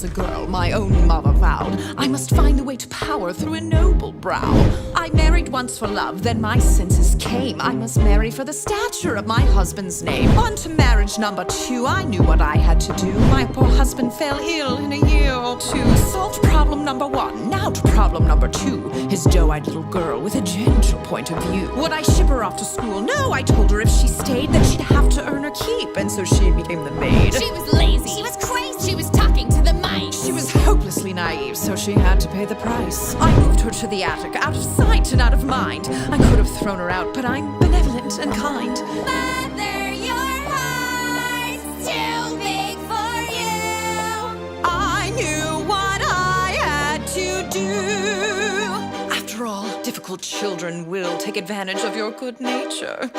was a girl, my own mother vowed I must find the way to power through a noble brow. I married once for love, then my senses came. I must marry for the stature of my husband's name. On to marriage number 2, I knew what I had to do. My poor husband fell ill in a year or 2. Solved problem number 1, now to problem number 2. His doe-eyed little girl with a gentle point of view. Would I ship her off to school? No, I told her if she stayed that she'd have to earn her keep, and so she became the maid. She was lazy, she was crazy, she was talking to the mice. She was hopelessly naive, so she had to pay the price. I moved her to the attic, out of sight and out of mind. I could have thrown her out, but I'm benevolent and kind. Mother, your heart's too big for you. I knew what I had to do. After all, difficult children will take advantage of your good nature.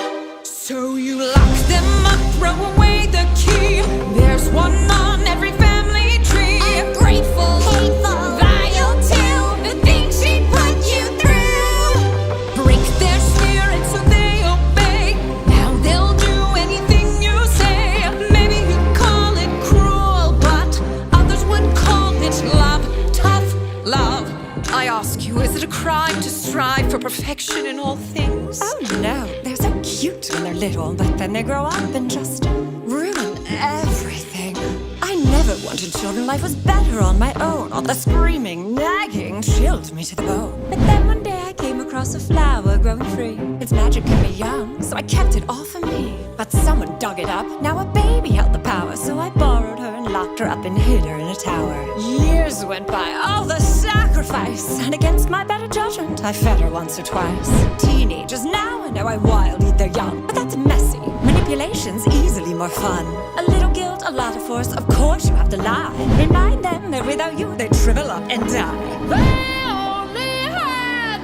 So you lock them up, throw away the key. There's one on every family tree. Ungrateful, hateful, vile too. The things she put you through. Break their spirit so they obey. Now they'll do anything you say. Maybe you call it cruel, but others would call it love. Tough love. I ask you, is it a crime to strive for perfection in all things? Oh no, they're so cute when they're little, but then they grow up and just ruin everything. I never wanted children, life was better on my own. All the screaming, nagging chilled me to the bone. But then one day I came across a flower growing free. Its magic kept me young, so I kept it all for me. But someone dug it up, now a baby held the power. So I borrowed her and locked her up and hid her in a tower. Years went by, all the sacrifice, and against my better judgment, I fed her once or twice. Teenagers now, I know I wild eat their young, but that's messy. Manipulation's easily more fun. A little guilt, a lot of force, of course you have to lie. Remind them that without you they shrivel up and die. They only had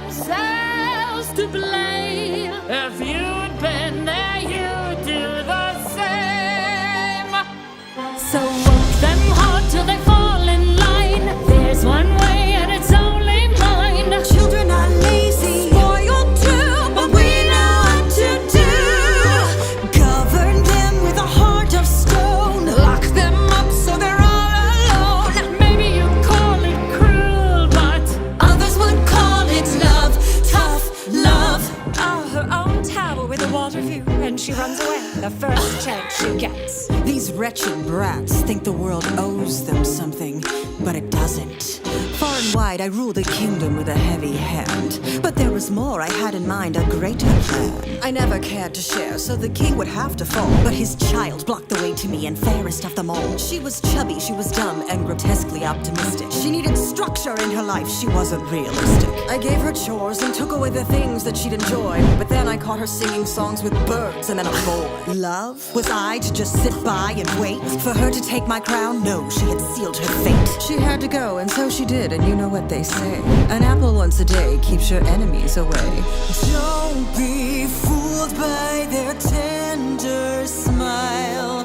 themselves to blame. If you'd been there, you'd do the same. So work them hard till they fall in line. There's one way and it's only mine. Children are lazy, spoiled too, but we know what to do. Govern them with a heart of stone. Lock them up so they're all alone. Maybe you call it cruel, but Others would call it love, tough love. Oh, her own tower with a water view, and she runs away the first chance she gets. These wretched brats think the world owes them something, but it doesn't. Far and wide I rule the kingdom with a heavy hand, but there was more I had in mind, a greater plan. I never cared to share, so the king would have to fall, but his child blocked the way to me, and fairest of them all. She was chubby, she was dumb, and grotesquely optimistic. She needed structure in her life, she wasn't realistic. I gave her chores and took away the things that she'd enjoy, but then I caught her singing songs with birds and then a boy. Love? Was I to just sit by and wait for her to take my crown? No, she had sealed her fate. She had to go, and so she did, and you know what they say. An apple once a day keeps your enemies away. Don't be fooled by their tender smile.